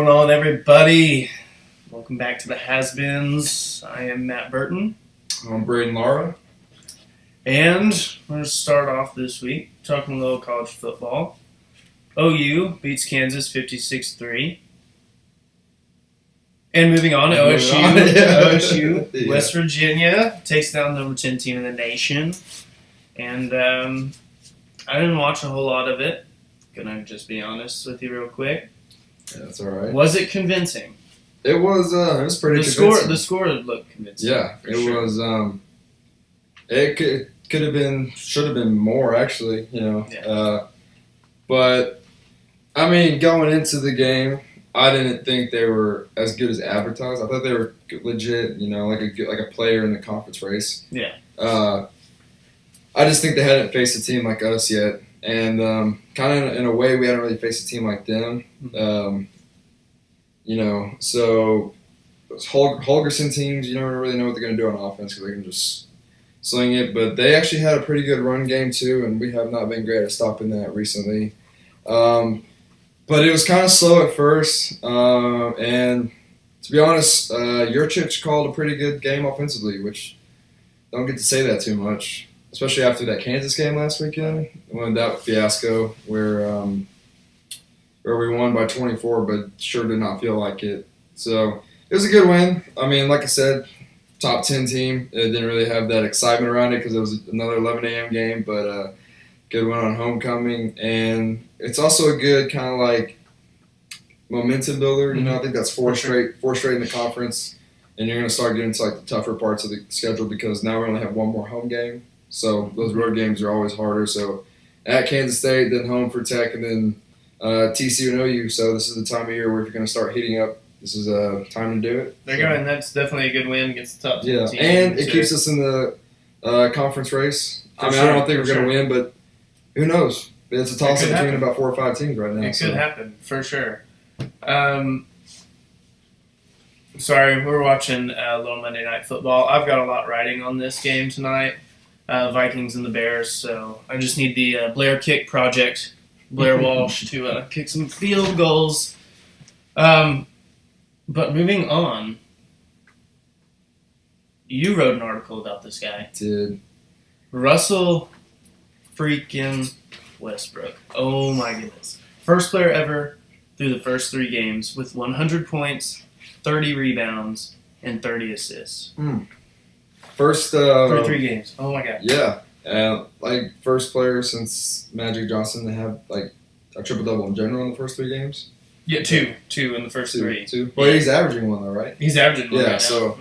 going on, everybody? Welcome back to the Has-Beens. I am Matt Burton. I'm Braden Lara. And we're going to start off this week talking a little college football. OU beats Kansas 56-3. And moving on, OSU, Yeah. West Virginia takes down the number 10 team in the nation. And I didn't watch a whole lot of it. Gonna just be honest with you real quick. Yeah, that's all right. Was it convincing? It was pretty The convincing. score looked convincing. Yeah, for it sure. was. It could have been, should have been more actually. Yeah. But I mean, going into the game, I didn't think they were as good as advertised. I thought they were legit. Like a player in the conference race. Yeah. I just think they hadn't faced a team like us yet. And kind of in a way, we hadn't really faced a team like them. So those Holgerson teams, you never really know what they're going to do on offense because they can just sling it. But they actually had a pretty good run game too, and we have not been great at stopping that recently. But it was kind of slow at first. And to be honest, Jurčić called a pretty good game offensively, which don't get to say that too much. Especially after that Kansas game last weekend, when that fiasco where we won by 24, but sure did not feel like it. So it was a good win. I mean, like I said, top 10 team. It didn't really have that excitement around it because it was another 11 a.m. game, but good win on homecoming. And it's also a good kind of like momentum builder. I think that's four straight in the conference, and you're going to start getting to like the tougher parts of the schedule because now we only have one more home game. So those road games are always harder. So at Kansas State, then home for Tech, and then TCU and OU. So this is the time of year where if you're going to start heating up, this is time to do it. There you go, and that's definitely a good win against the top 10 Yeah, team. and it keeps us in the conference race. I don't think we're going to win, but who knows? It's a toss-up between about 4 or 5 teams right now. It could happen, for sure. Sorry, we're watching a little Monday Night Football. I've got a lot riding on this game tonight. Vikings and the Bears, so I just need the Blair Kick Project, Blair Walsh, to kick some field goals. But moving on, you wrote an article about this guy. Did. Russell freaking Westbrook. Oh my goodness. First player ever through the first 3 games with 100 points, 30 rebounds, and 30 assists. First For 3 games. Oh my god. Yeah, first player since Magic Johnson to have like a triple double in general in the first 3 games. Yeah, two in the first 3. Two. Well, he's averaging 1 though, right? He's averaging 1 Yeah. right So,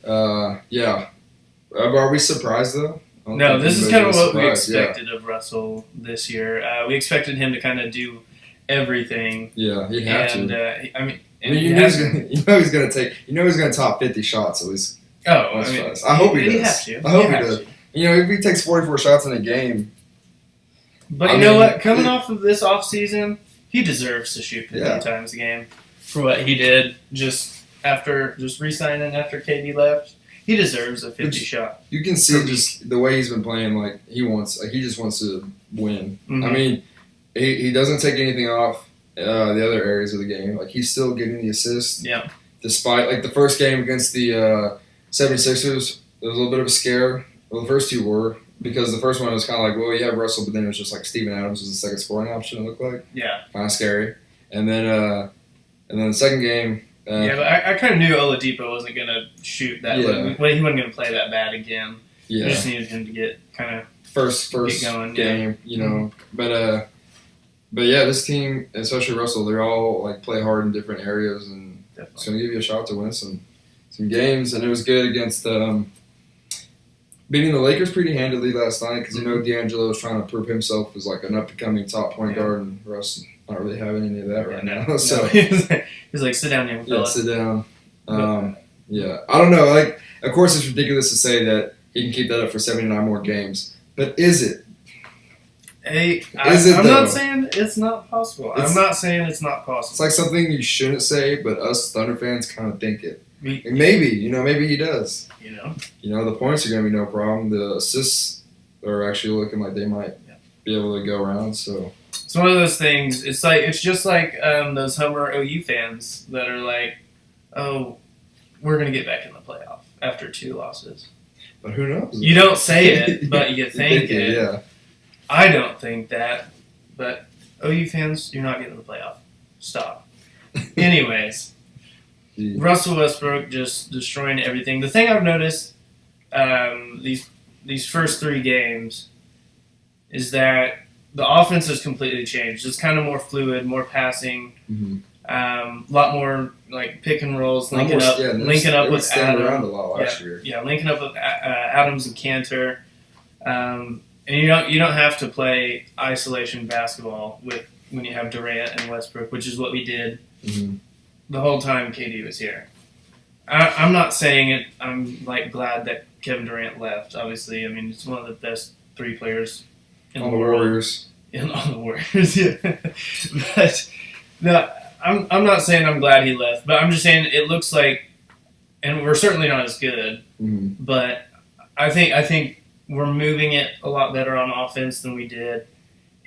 now. yeah. Are we surprised though? I don't No, think this is anybody kind of was what we surprised, expected of Russell this year. We expected him to kind of do everything. Yeah, he'd have And to. he you has know he's going to top 50 shots at least. I hope he does. Have to. I hope he has does. to. If he takes 44 shots in a game. But I you know mean, what? Coming off of this offseason, he deserves to shoot 50 Yeah. times a game for what he did just re-signing after KD left. He deserves a 50 shot. You can see just the way he's been playing. Like he just wants to win. Mhm. I mean, he doesn't take anything off the other areas of the game. Like he's still getting the assists. Yeah. Despite like the first game against the 76ers, there was a little bit of a scare. Well, the first 2 were because the first one was kind of like, well, you have Russell, but then it was just like Steven Adams was the second scoring option. It looked like Yeah. kind of scary. And then the second game. Yeah, but I kind of knew Oladipo wasn't going to shoot that. Yeah. Well, he wasn't going to play that bad again. Yeah. I just needed him to get kind of First get going, game, But yeah, this team, especially Russell, they're all like play hard in different areas, and it's going to give you a shot to win some games. And it was good against beating the Lakers pretty handily last night because D'Angelo was trying to prove himself as like an up and coming top point guard, and Russ not really having any of that right now. No. So he's like, sit down, young fella. yeah, sit down. Yeah, I don't know. Like, of course, it's ridiculous to say that he can keep that up for 79 more games, but is it? Hey, I'm not saying it's not possible. It's possible. like something you shouldn't say, but us Thunder fans kind of think it. We- Maybe, maybe he does. You The points are going to be no problem. The assists are actually looking like they might be able to go around. So It's one of those things. It's just like those Homer OU fans that are like, "Oh, we're gonna get back in the playoff after 2 losses." But who knows? You don't say it, but you think it. Yeah. I don't think that, but OU fans, you're not getting in the playoff. Stop. Anyways, Yeah. Russell Westbrook just destroying everything. The thing I've noticed these first 3 games is that the offense has completely changed. It's kind of more fluid, more passing, Mm-hmm. a lot more like pick and rolls, linking Almost, up, yeah, linking up they would with stand Adam. around a lot last year. Yeah, linking up with Adams and Cantor, and you don't have to play isolation basketball when you have Durant and Westbrook, which is what we did Mm-hmm. the whole time KD was here. I'm not saying it. I'm like glad that Kevin Durant left. Obviously, I mean it's one of the best 3 players in On the the world. Warriors. On the Warriors, yeah. But no, I'm not saying I'm glad he left, but I'm just saying it looks like, and we're certainly not as good, Mm-hmm. but I think we're moving it a lot better on offense than we did,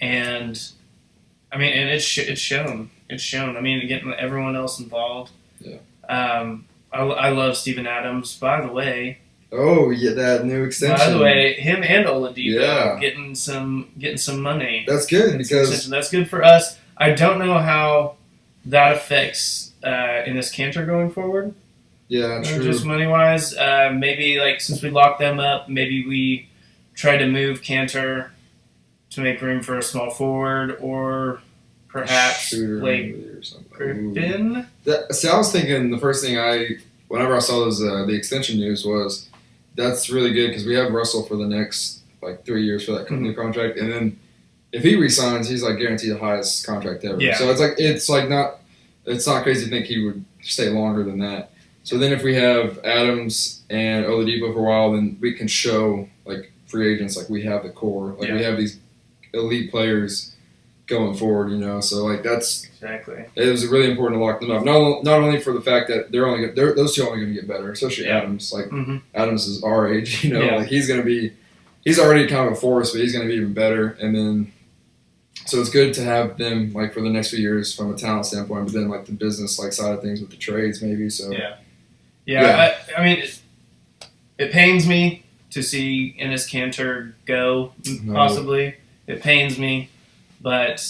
and I mean, and it's shown. It's shown. I mean, getting everyone else involved. Yeah. I love Steven Adams. By the way, Oh, yeah, that new extension. By the way, him and Oladipo Yeah. getting some money. That's good because Extension. That's good for us. I don't know how that affects Enes Kanter going forward. yeah, true. Just money wise, maybe like since we locked them up, maybe we try to move Kanter to make room for a small forward, or perhaps Shooter Blake or something. Ooh. Griffin. See, I was thinking the first thing whenever I saw those the extension news was that's really good because we have Russell for the next like 3 years for that new contract, and then if he resigns, he's like guaranteed the highest contract ever. Yeah. So it's not crazy to think he would stay longer than that. So then if we have Adams and Oladipo for a while, then we can show like free agents like we have the core, like we have these elite players going forward, you know. So like Exactly. it was really important to lock them up. Not only for the fact that those 2 are only going to get better, especially Adams. Like Adams is our age, you know. Yeah. Like he's already kind of a force, but he's going to be even better. And then so it's good to have them like for the next few years from a talent standpoint, but then like the business like side of things with the trades maybe. So yeah. I mean, it pains me to see Enes Kanter go. Possibly, it pains me, but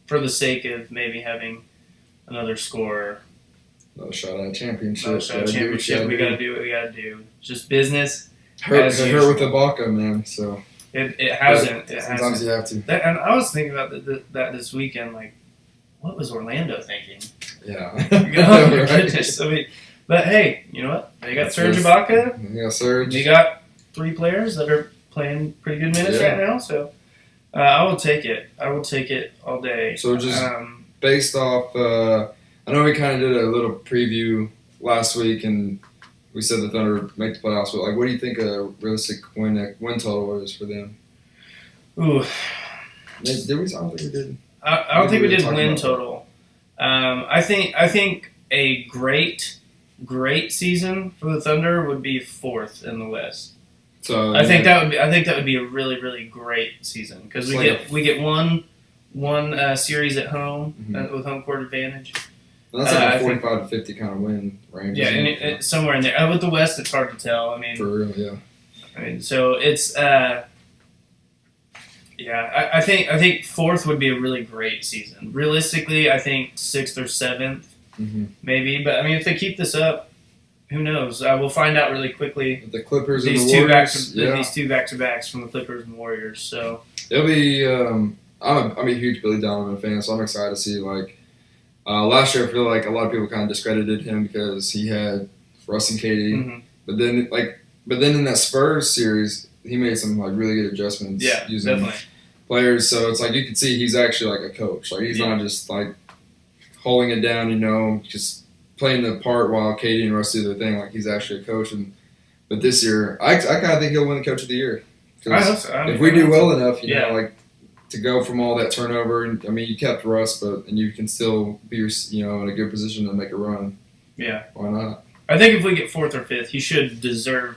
for the sake of maybe having another scorer, another shot at a championship. We got to do what we got to do. Just business. Hurt with Ibaka, man. So it hasn't. Sometimes you have to. And I was thinking about that this weekend. Like, what was Orlando thinking? Yeah. Oh my goodness. I mean, but hey, you know what? They got Serge Ibaka. Yeah, Serge. We got 3 players that are playing pretty good minutes right now. So I will take it. I will take it all day. So just based off, I know we kind of did a little preview last week, and we said the Thunder make the playoffs. But like, what do you think a realistic win total is for them? Ooh. Did we? I don't think we did. I don't think we did win total. I think a great season for the Thunder would be 4th in the West. So I think that would be a really, really great season because we get one series at home with home court advantage. And that's like a 45 to 50 kind of win range. Yeah, and it's somewhere in there. With the West, it's hard to tell. I mean, for real, yeah. I mean, so it's I think 4th would be a really great season. Realistically, I think 6th or 7th maybe. But I mean, if they keep this up, who knows? We'll find out really quickly. The Clippers and These the Warriors. these 2 back-to-backs from the Clippers and Warriors. So it'll be. I'm a huge Billy Donovan fan, so I'm excited to see like. Last year, I feel like a lot of people kind of discredited him because he had Russ and KD, but then in that Spurs series, he made some like really good adjustments using definitely. Players. So it's like you can see he's actually like a coach. Like he's not just like holding it down, you know, just playing the part while KD and Russ do their thing. Like he's actually a coach. But this year, I kind of think he'll win the Coach of the Year. I hope so. If we do well enough, you know, like. To go from all that turnover, and I mean, you kept Russ, and you can still be, you know, in a good position to make a run. Yeah, why not? I think if we get 4th or 5th, he should deserve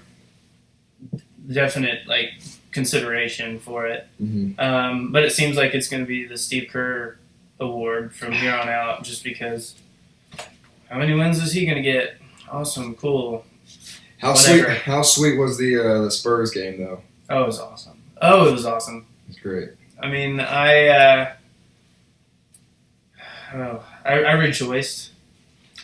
definite like consideration for it. Mm-hmm. But it seems like it's going to be the Steve Kerr award from here on out, just because. How many wins is he going to get? Awesome, cool. How Whatever. sweet was the Spurs game though? Oh, it was awesome. Oh, it was awesome. It's great. I mean, I rejoiced.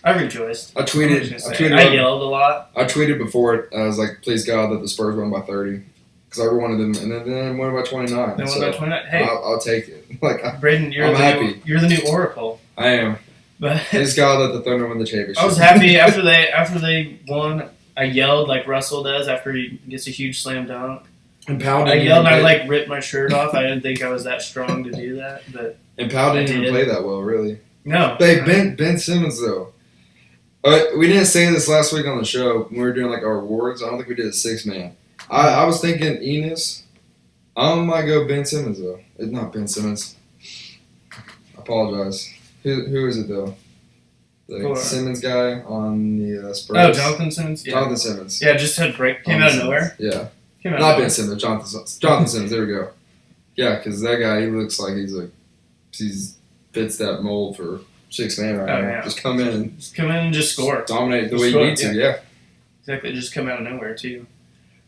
I tweeted. I yelled a lot. I tweeted before it. I was like, "Please God that the Spurs won by 30," because I wanted them, and then won by 29. They won so by 29. Hey, I'll take it. Like Braden, I'm happy. You're the new Oracle. I am. But Please God that the Thunder win the championship. I was happy after they won. I yelled like Russell does after he gets a huge slam dunk. And Powell I didn't yelled and even I play, ripped my shirt off. I didn't think I was that strong to do that, but and Powell didn't I even did. play that well, really. no. Hey, Ben Simmons though. We didn't say this last week on the show when we were doing like our awards. I don't think we did a 6-man. I was thinking Enos. I might go Ben Simmons though. It's not Ben Simmons. I apologize. Who is it though? The Who are- Simmons guy on the Spurs. Oh, Jonathan Simmons. Yeah. Jonathan Simmons. Yeah, just had break. Came out of nowhere. Yeah, Came out not of Ben Simmons. Jonathan Simmons. There we go. Yeah, because that guy, he looks like he's fits that mold for 6-man right Oh, now. yeah. Just come in and Just come in and just score. dominate the Just way you score, need to. Yeah. Exactly, just come out of nowhere too.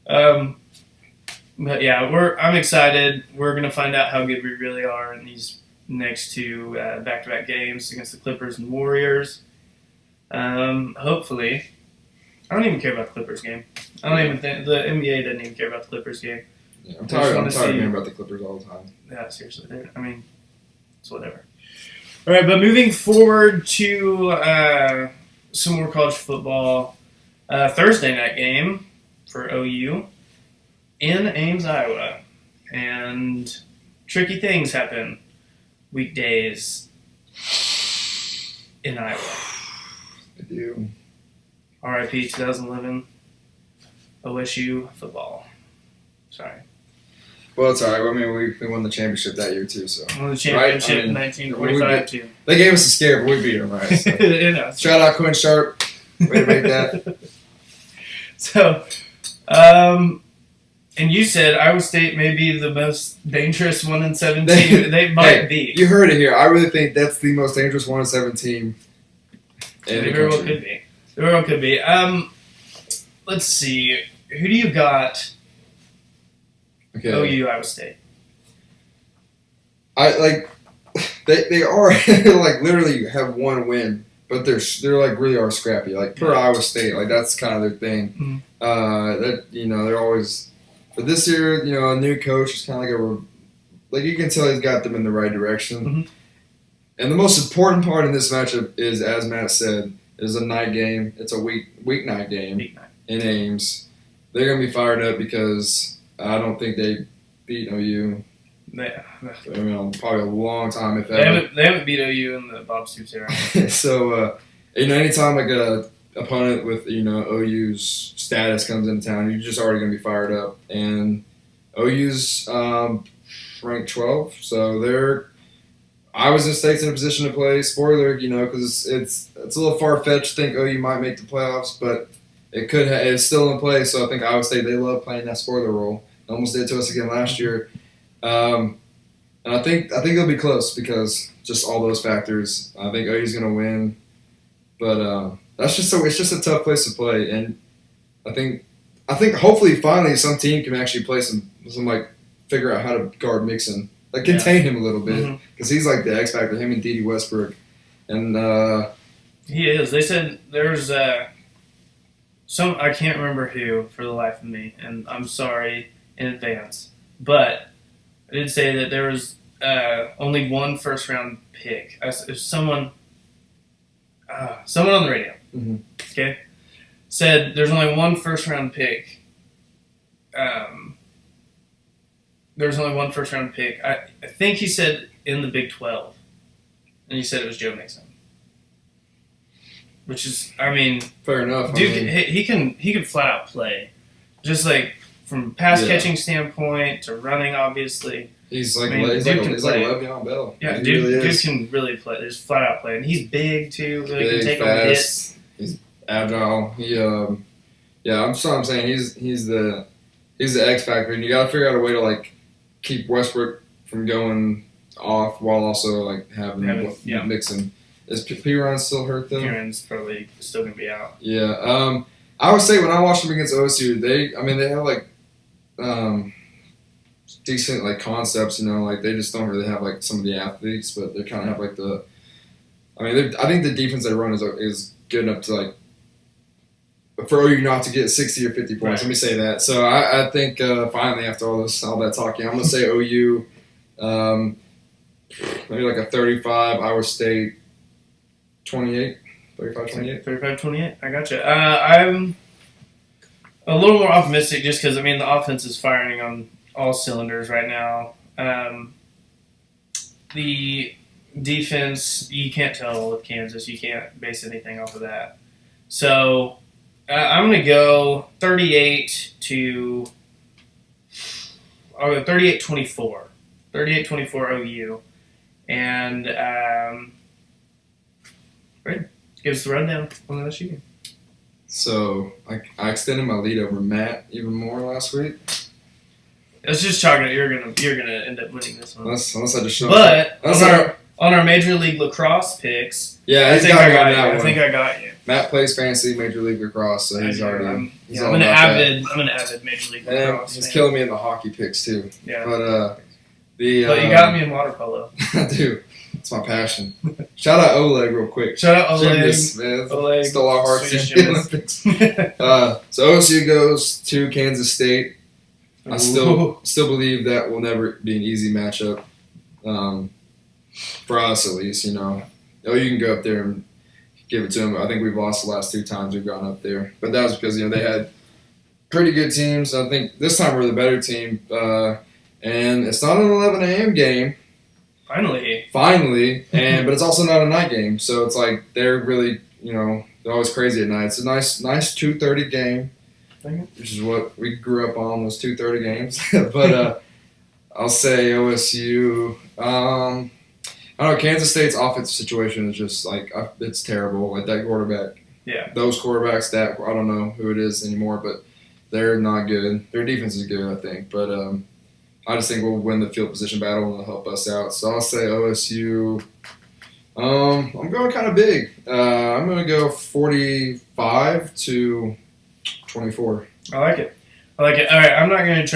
But yeah, I'm excited. We're gonna find out how good we really are in these next two back-to-back games against the Clippers and Warriors. Hopefully, I don't even care about the Clippers game. I don't even think the NBA doesn't even care about the Clippers game. Yeah, I'm I just tired wanna of see- hearing about the Clippers all the time. Yeah, seriously. I mean, it's whatever. All right, but moving forward to some more college football. Thursday night game for OU in Ames, Iowa. And tricky things happen weekdays in Iowa. I do. RIP 2011 OSU football. Sorry. Well, it's alright. I mean, we won the championship that year too, so Won the championship Right, I mean, in 1945 too. they gave us a scare, but we beat them, right? So. You know, Shout out Quinn Sharp. Way to make that. So, and you said Iowa State may be the most dangerous 1-7 team. They might be. You heard it here. I really think that's the most dangerous 1-7 team in They the very well country. could be. They very well could be. Let's see. Who do you got? Okay. OU, Iowa State. I like they are like literally have one win, but they're like really are scrappy. Like per Iowa State, like that's kind of their thing. That they're always. But this year, a new coach is kind of like you can tell he's got them in the right direction. Mhm. And the most important part in this matchup is, as Matt said, is a night game. It's a weeknight game Big night. in Ames. They're gonna be fired up because I don't think they beat OU. Probably a long time if ever. They haven't beat OU in the Bob Stoops era. So anytime like a opponent with OU's status comes into town, you're just already gonna be fired up. And OU's ranked 12, so Iowa State's in a position to play. Spoiler, because it's a little far fetched to think OU might make the playoffs, but it could. It's still in play. So I think Iowa State, they love playing that spoiler role. Almost did to us again last year. And I think it'll be close because just all those factors. I think OU's going to win, but it's just a tough place to play. And I think hopefully finally some team can actually play some like figure out how to guard Mixon, like contain him a little bit because he's like the X factor. Him and Dede Westbrook, and He is. They said there's some, I can't remember who for the life of me, and I'm sorry in advance, but I did say that there was only one first round pick. If someone on the radio, Mhm. okay, said there's only one first round pick. There's only one first round pick. I think he said in the Big 12, and he said it was Joe Mixon. Which is, I mean, fair enough. dude, I mean, he can flat out play, just like from pass Yeah. catching standpoint to running. Obviously, he's like I mean, he's dude like can he's play. like Le'Veon Bell. yeah, He dude, really dude is. can really play. Just flat out play, and he's big too. So he can Big, take on hits. fast. He's agile. I'm saying he's the he's the X factor, and you got to figure out a way to like keep Westbrook from going off while also like having Mixon. Is Piran still hurt though? Piran's probably still gonna be out. Yeah. I would say when I watched them against OSU, they have like decent like concepts, like they just don't really have like some of the athletes, but they kind of have like the. I think the defense they run is good enough to like for OU not to get 60 or 50 points. Right. Let me say that. So I think finally after all that talking, I'm gonna say OU, maybe like a 35. Iowa State 28. 35-28. 35-28. I gotcha. I'm a little more optimistic just because, the offense is firing on all cylinders right now. The defense, you can't tell with Kansas. You can't base anything off of that. So I'm going to go 38-24. 38-24 OU. And right. Give us the rundown on the LSU game. So I extended my lead over Matt even more last week. It's just chalking it. You're gonna end up winning this one. Unless I just show up. But on our Major League Lacrosse picks, yeah, I think I got you. Matt plays fantasy Major League Lacrosse, so he's already. I'm an avid Major League Lacrosse. He's killing me in the hockey picks too. Yeah. But you got me in water polo. I do. It's my passion. Shout out Oleg real quick. Shout out Oleg. Gymnast, man. Oleg stole our hearts in the Olympics. So OSU goes to Kansas State. I still believe that will never be an easy matchup, for us at least. You can go up there and give it to them. I think we've lost the last 2 times we've gone up there, but that was because they had pretty good teams. I think this time we're the better team, and it's not an 11 a.m. game. Finally, but it's also not a night game, so it's like they're really, they're always crazy at night. It's a nice 2:30 game, which is what we grew up on, those 2:30 games. But I'll say OSU. I don't know. Kansas State's offensive situation is just like it's terrible. Like that quarterback. Yeah. Those quarterbacks that I don't know who it is anymore, but they're not good. Their defense is good, I think, but I just think we'll win the field position battle and it'll help us out. So I'll say OSU. I'm going kind of big. I'm going to go 45-24. I like it. All right, I'm not going to try